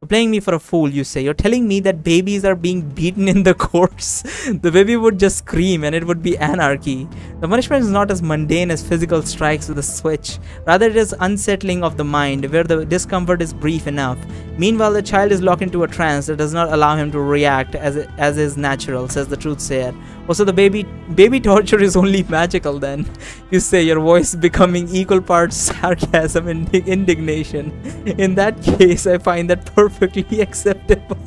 You're playing me for a fool, you say. You're telling me that babies are being beaten in the course. The baby would just scream and it would be anarchy. The punishment is not as mundane as physical strikes with a switch. Rather, it is unsettling of the mind, where the discomfort is brief enough. Meanwhile, the child is locked into a trance that does not allow him to react as is natural, says the truth sayer. Also, the baby torture is only magical then, you say, your voice becoming equal parts sarcasm and indignation. In that case, I find that perfectly acceptable.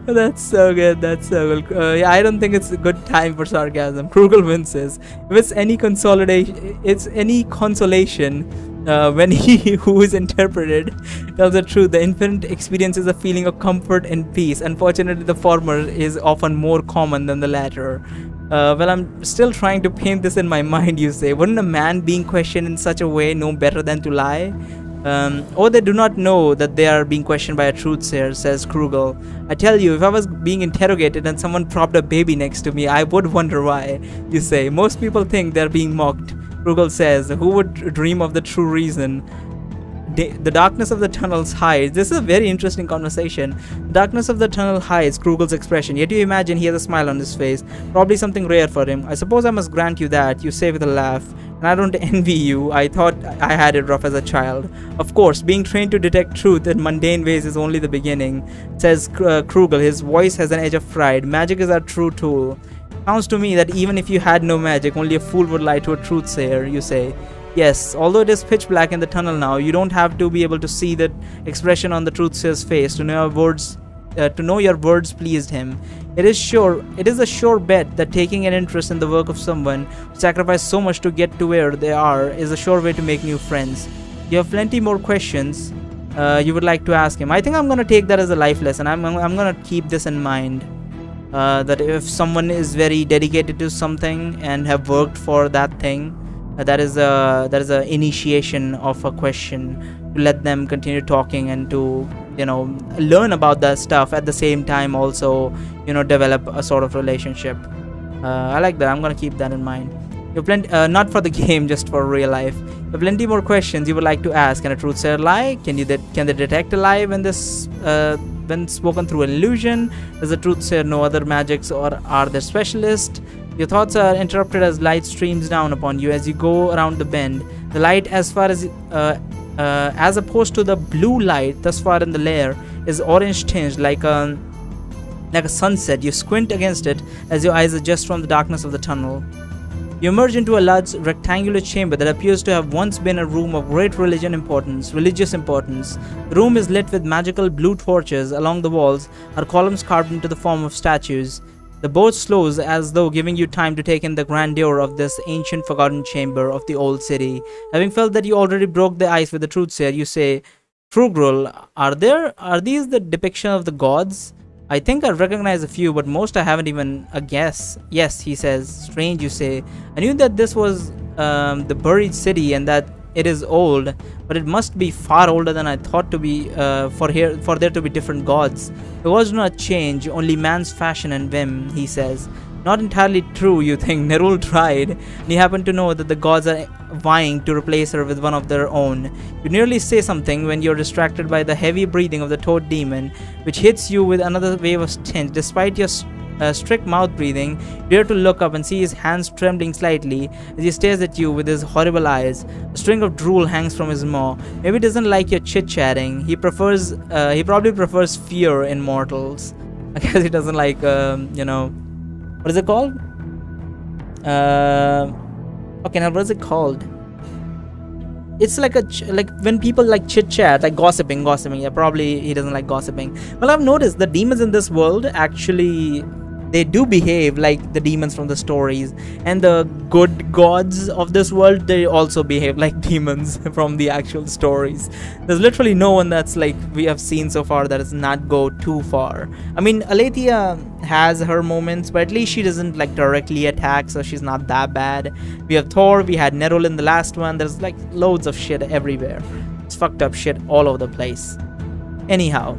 That's so good. That's so good. Yeah, I don't think it's a good time for sarcasm. Krugel winces. If it's any consolation, when he who is interpreted tells the truth, the infant experiences a feeling of comfort and peace. Unfortunately, the former is often more common than the latter. Well, I'm still trying to paint this in my mind, you say. Wouldn't a man being questioned in such a way know better than to lie? Or they do not know that they are being questioned by a truthsayer, says Krugel. I tell you, if I was being interrogated and someone propped a baby next to me, I would wonder why, you say. Most people think they're being mocked. Krugel says, who would dream of the true reason? The darkness of the tunnels hides. This is a very interesting conversation. The darkness of the tunnel hides Krugel's expression, yet you imagine he has a smile on his face. Probably something rare for him. I suppose I must grant you that, you say with a laugh. And I don't envy you. I thought I had it rough as a child. Of course, being trained to detect truth in mundane ways is only the beginning, says Krugel. His voice has an edge of pride. Magic is our true tool. Sounds to me that even if you had no magic, only a fool would lie to a truthsayer, you say. Yes, although it is pitch black in the tunnel now, you don't have to be able to see the expression on the truthsayer's face to know your words pleased him. It is a sure bet that taking an interest in the work of someone who sacrificed so much to get to where they are is a sure way to make new friends. You have plenty more questions you would like to ask him. I think I'm gonna take that as a life lesson. I'm gonna keep this in mind. That if someone is very dedicated to something and have worked for that thing, that is a initiation of a question, to let them continue talking and to, you know, learn about that stuff at the same time, also, you know, develop a sort of relationship. I like that. I'm gonna keep that in mind. You've plenty, not for the game, just for real life. You have plenty more questions you would like to ask. Can a truthsayer lie? Can they detect a lie when spoken through an illusion? Does the truthsayer know other magics, or are they specialists? Your thoughts are interrupted as light streams down upon you as you go around the bend. The light, as opposed to the blue light thus far in the lair, is orange tinged like a sunset. You squint against it as your eyes adjust from the darkness of the tunnel. You emerge into a large rectangular chamber that appears to have once been a room of great religious importance. The room is lit with magical blue torches. Along the walls are columns carved into the form of statues. The boat slows as though giving you time to take in the grandeur of this ancient forgotten chamber of the old city. Having felt that you already broke the ice with the truthsayer, you say, Krugel, are these the depiction of the gods? I think I recognize a few, but most I haven't even a guess. Yes, he says. Strange, you say. I knew that this was the buried city and that it is old, but it must be far older than I thought to be for there to be different gods. There was not change, only man's fashion and whim, he says. Not entirely true, you think. Nerul tried, and you happen to know that the gods are vying to replace her with one of their own. You nearly say something when you're distracted by the heavy breathing of the toad demon, which hits you with another wave of stench. Despite your strict mouth breathing, you dare to look up and see his hands trembling slightly as he stares at you with his horrible eyes. A string of drool hangs from his maw. Maybe he doesn't like your chit-chatting. He probably prefers fear in mortals. I guess he doesn't like, you know, what is it called? Okay, now what is it called? It's like like when people like chit chat, like gossiping. Yeah, probably he doesn't like gossiping. Well, I've noticed the demons in this world actually, they do behave like the demons from the stories, and the good gods of this world, they also behave like demons from the actual stories. There's literally no one that's like we have seen so far that does not go too far. I mean, Aletheia has her moments, but at least she doesn't like directly attack, so she's not that bad. We have Thor, we had Nerul in the last one. There's like loads of shit everywhere. It's fucked up shit all over the place. Anyhow,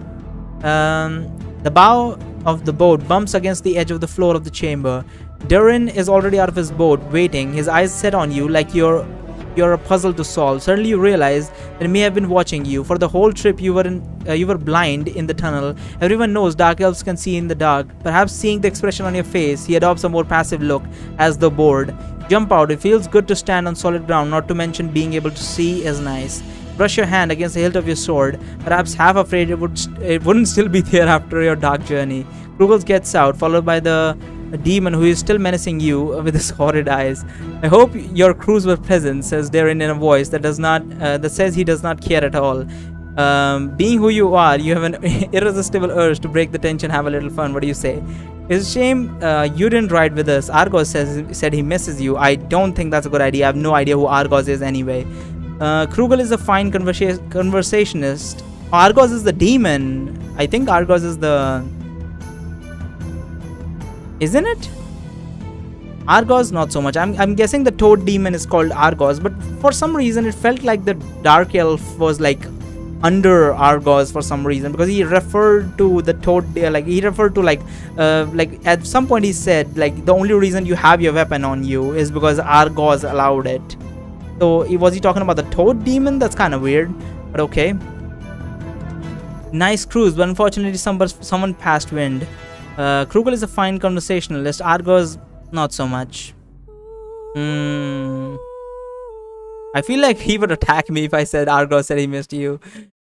the bow of the boat bumps against the edge of the floor of the chamber. Durin is already out of his boat, waiting, his eyes set on you like you're you're a puzzle to solve. Suddenly you realize that he may have been watching you. For the whole trip you were blind in the tunnel. Everyone knows dark elves can see in the dark. Perhaps seeing the expression on your face, he adopts a more passive look as though bored. Jump out. It feels good to stand on solid ground, not to mention being able to see is nice. Brush your hand against the hilt of your sword, perhaps half afraid it wouldn't still be there after your dark journey. Krugel gets out, followed by the demon who is still menacing you with his horrid eyes. I hope your crews were pleasant, says Darren in a voice that says he does not care at all. Being who you are, you have an irresistible urge to break the tension, have a little fun. What do you say? It's a shame you didn't ride with us. Argos said he misses you. I don't think that's a good idea. I have no idea who Argos is anyway. Krugel is a fine conversationist. Argos is the demon. I think Argos is the... Isn't it? Argos, not so much. I'm guessing the toad demon is called Argos, but for some reason it felt like the dark elf was like under Argos for some reason, because he referred to the toad, like at some point he said like the only reason you have your weapon on you is because Argos allowed it. So was he talking about the toad demon? That's kind of weird, but okay. Nice cruise, but unfortunately someone passed wind. Krugel is a fine conversationalist. Argos, not so much. I feel like he would attack me if I said Argos said he missed you.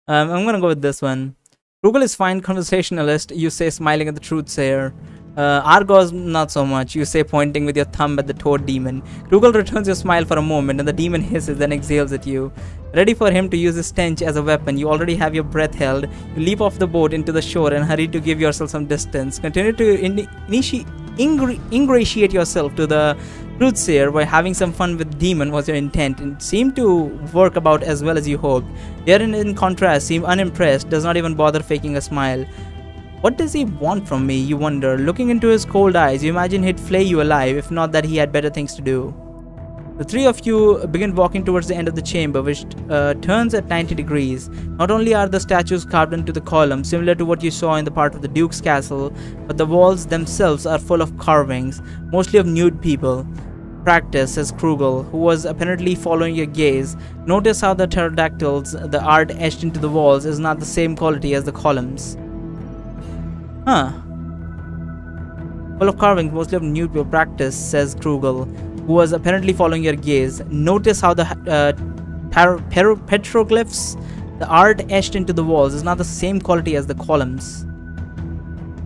I'm gonna go with this one. Krugel is fine conversationalist, you say, smiling at the truthsayer. Argos, not so much, you say, pointing with your thumb at the toad demon. Krugel returns your smile for a moment, and the demon hisses, then exhales at you. Ready for him to use his stench as a weapon, you already have your breath held. You leap off the boat into the shore and hurry to give yourself some distance. Continue to ingratiate yourself to the truthsayer by having some fun with demon was your intent, and it seemed to work about as well as you hoped. Darren, in contrast, seemed unimpressed, does not even bother faking a smile. What does he want from me, you wonder? Looking into his cold eyes, you imagine he'd flay you alive, if not that he had better things to do. The three of you begin walking towards the end of the chamber, which turns at 90 degrees. Not only are the statues carved into the column, similar to what you saw in the part of the Duke's castle, but the walls themselves are full of carvings, mostly of nude people. Practice, says Krugel, who was apparently following your gaze. Notice how the pterodactyls, the art etched into the walls, is not the same quality as the columns. Huh. Full of carvings, mostly of nude people. Practice, says Krugel, who was apparently following your gaze. Notice how the petroglyphs, the art etched into the walls, is not the same quality as the columns.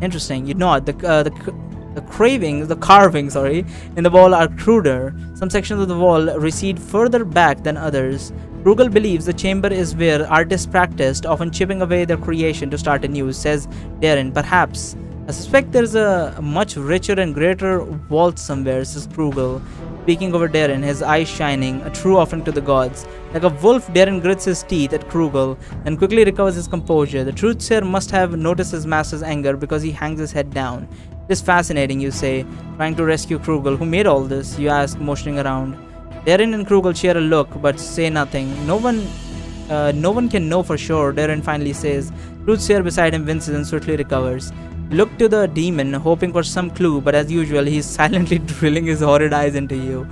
Interesting. You know, the carvings, in the wall are cruder. Some sections of the wall recede further back than others. Krugel believes the chamber is where artists practiced, often chipping away their creation to start anew, says Darren. Perhaps. I suspect there's a much richer and greater vault somewhere, says Krugel, speaking over Darren, his eyes shining, a true offering to the gods. Like a wolf, Darren grits his teeth at Krugel, and quickly recovers his composure. The truthsayer must have noticed his master's anger, because he hangs his head down. It is fascinating, you say, trying to rescue Krugel. Who made all this? You ask, motioning around. Darren and Krugel share a look, but say nothing. No one can know for sure, Darren finally says. Truthsayer beside him winces and swiftly recovers. Look to the demon, hoping for some clue, but as usual, he's silently drilling his horrid eyes into you.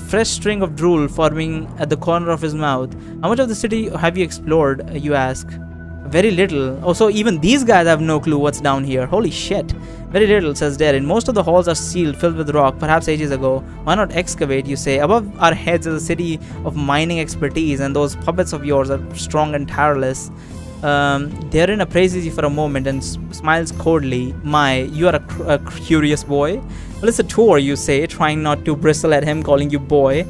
Fresh string of drool forming at the corner of his mouth. How much of the city have you explored, you ask? Very little. Oh, so even these guys have no clue what's down here. Holy shit. Very little, says Darren. Most of the halls are sealed, filled with rock, perhaps ages ago. Why not excavate, you say? Above our heads is a city of mining expertise, and those puppets of yours are strong and tireless. Darren appraises you for a moment and smiles coldly. My, you are a curious boy. Well, it's a tour, you say, trying not to bristle at him, calling you boy.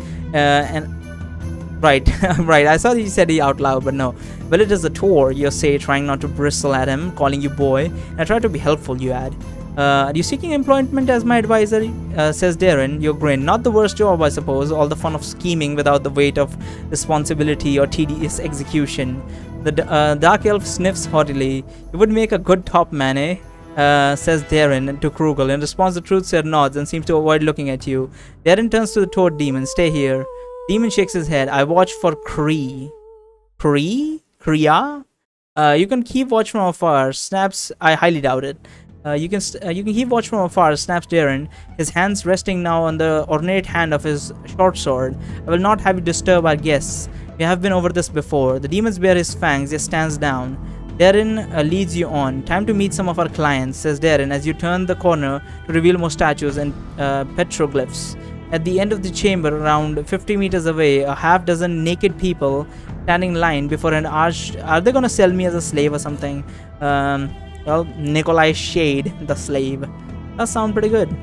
Right, right, I saw that you said it out loud, but no. Well, it is a tour, you say, trying not to bristle at him, calling you boy. And I try to be helpful, you add. Are you seeking employment as my advisor? Says Darren, your grin. Not the worst job, I suppose. All the fun of scheming without the weight of responsibility or tedious execution. The dark elf sniffs haughtily. You would make a good top man, eh? Says Darren to Krugel. In response, the truthsayer nods and seems to avoid looking at you. Darren turns to the toad demon. Stay here. Demon shakes his head. I watch for Kree. Kree? Kriya? You can keep watch from afar. Snaps, I highly doubt it. You can keep watch from afar, snaps Darren, his hands resting now on the ornate hand of his short sword. I will not have you disturb our guests. We have been over this before. The demons bare his fangs, yet stands down. Darren leads you on. Time to meet some of our clients, says Darren as you turn the corner to reveal more statues and petroglyphs. At the end of the chamber, around 50 meters away, a half-dozen naked people standing in line before an arch. Are they gonna sell me as a slave or something? Well, Nikolai Shade, the slave. That sounds pretty good.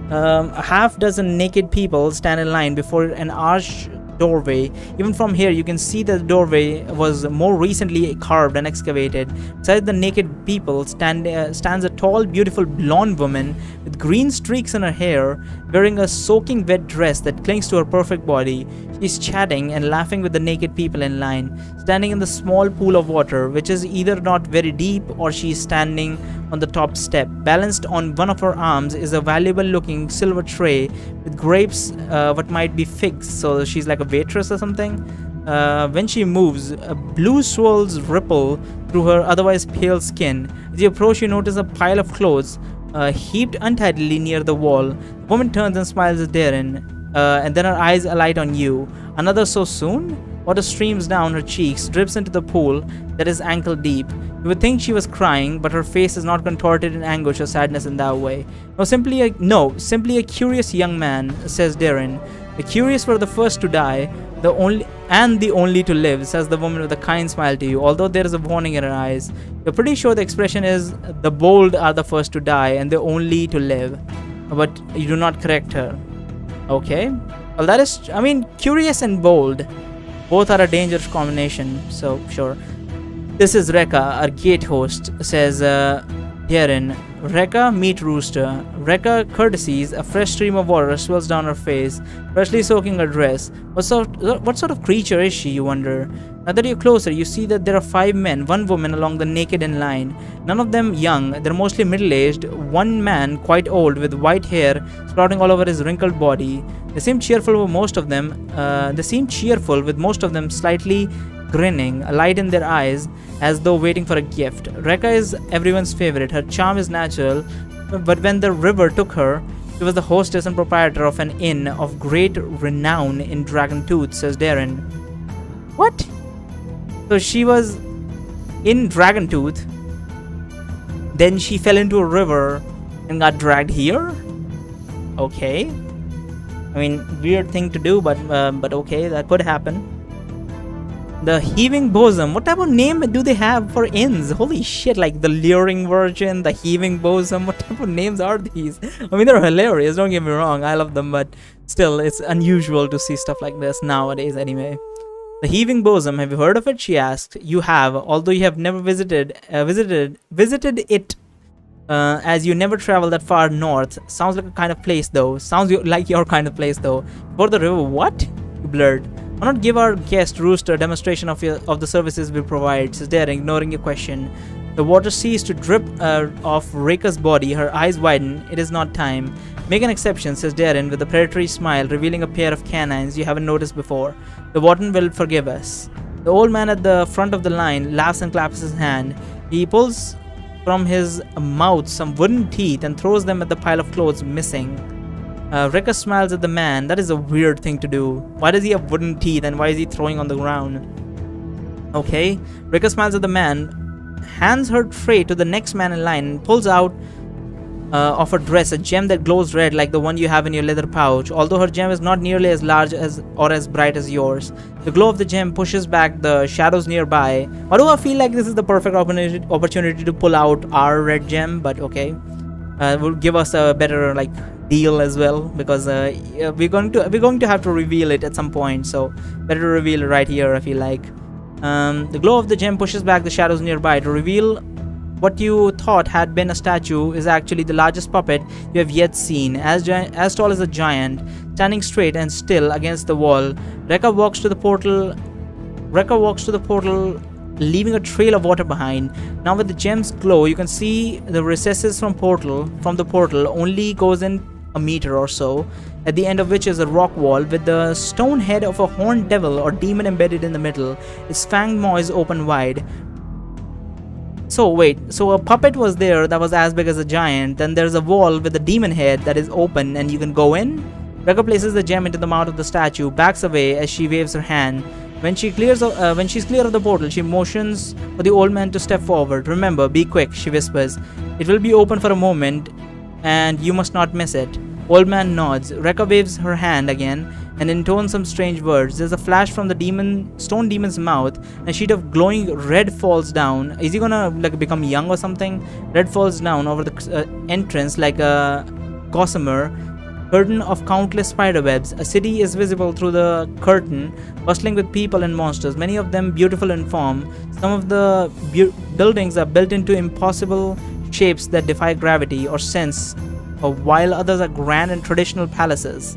A half-dozen naked people stand in line before an arched doorway. Even from here, you can see that the doorway was more recently carved and excavated. Beside the naked people stands a tall, beautiful blonde woman with green streaks in her hair, wearing a soaking wet dress that clings to her perfect body. She's chatting and laughing with the naked people in line, standing in the small pool of water, which is either not very deep or she's standing on the top step. Balanced on one of her arms is a valuable-looking silver tray with grapes, what might be figs, so she's like a waitress or something. When she moves, blue swirls ripple through her otherwise pale skin. As you approach, you notice a pile of clothes heaped untidily near the wall. The woman turns and smiles at Darren, and then her eyes alight on you. Another so soon? Water streams down her cheeks, drips into the pool that is ankle deep. You would think she was crying, but her face is not contorted in anguish or sadness in that way. Simply a curious young man, says Darren. The curious were the first to die, the only to live, says the woman with a kind smile to you, although there is a warning in her eyes. You're pretty sure the expression is, the bold are the first to die and the only to live. But you do not correct her. Okay. Well, that is, I mean, curious and bold. Both are a dangerous combination, so sure. This is Rekka, our gate host, says Darren. Rekka, meet Rooster. Rekka courtesies, a fresh stream of water swirls down her face, freshly soaking her dress. What sort of creature is she, you wonder? Now that you're closer, you see that there are 5 men, 1 woman along the naked in line. None of them young, they're mostly middle-aged. One man, quite old, with white hair sprouting all over his wrinkled body. They seem cheerful with most of them. Slightly grinning, a light in their eyes, as though waiting for a gift. Rekka is everyone's favorite. Her charm is natural, but when the river took her, she was the hostess and proprietor of an inn of great renown in Dragontooth, says Darren. What? So she was in Dragontooth, then she fell into a river and got dragged here? Okay. I mean, weird thing to do, but okay, that could happen. The Heaving Bosom. What type of name do they have for inns? Holy shit, like the Luring Virgin, the Heaving Bosom. What type of names are these? I mean, they're hilarious, don't get me wrong. I love them, but still, it's unusual to see stuff like this nowadays anyway. The Heaving Bosom, have you heard of it? She asked. You have, although you have never visited it, as you never travel that far north. Sounds like a kind of place though. Sounds like your kind of place though. For the river, what? You blurred. Why not give our guest Rooster a demonstration of the services we provide, says Darren, ignoring your question. The water ceased to drip off Rekka's body. Her eyes widen. It is not time. Make an exception, says Darren with a predatory smile, revealing a pair of canines you haven't noticed before. The warden will forgive us. The old man at the front of the line laughs and claps his hand. He pulls from his mouth some wooden teeth and throws them at the pile of clothes missing. Rekka smiles at the man. That is a weird thing to do. Why does he have wooden teeth and why is he throwing on the ground? Okay. Rekka smiles at the man, hands her tray to the next man in line, and pulls out of her dress a gem that glows red like the one you have in your leather pouch, although her gem is not nearly as large as or as bright as yours. The glow of the gem pushes back the shadows nearby. Why do I feel like this is the perfect opportunity to pull out our red gem? But okay. Will give us a better like deal as well, because we're going to have to reveal it at some point, so better to reveal it right here, I feel like. The glow of the gem pushes back the shadows nearby to reveal what you thought had been a statue is actually the largest puppet you have yet seen, as tall as a giant, standing straight and still against the wall. Rekka walks to the portal, leaving a trail of water behind. Now with the gem's glow, you can see the recesses from the portal only goes in a meter or so, at the end of which is a rock wall with the stone head of a horned devil or demon embedded in the middle. Its fanged maw is open wide. So wait, so a puppet was there that was as big as a giant. Then there's a wall with a demon head that is open and you can go in. Rekka places the gem into the mouth of the statue, backs away as she waves her hand. When she's clear of the portal, she motions for the old man to step forward. Remember, be quick, she whispers. It will be open for a moment and you must not miss it. Old man nods. Rekka waves her hand again and intones some strange words. There's a flash from the stone demon's mouth. A sheet of glowing red falls down. Is he gonna like become young or something? Red falls down over the entrance like a gossamer curtain of countless spiderwebs. A city is visible through the curtain, bustling with people and monsters, many of them beautiful in form. Some of the buildings are built into impossible shapes that defy gravity or sense, while others are grand and traditional palaces.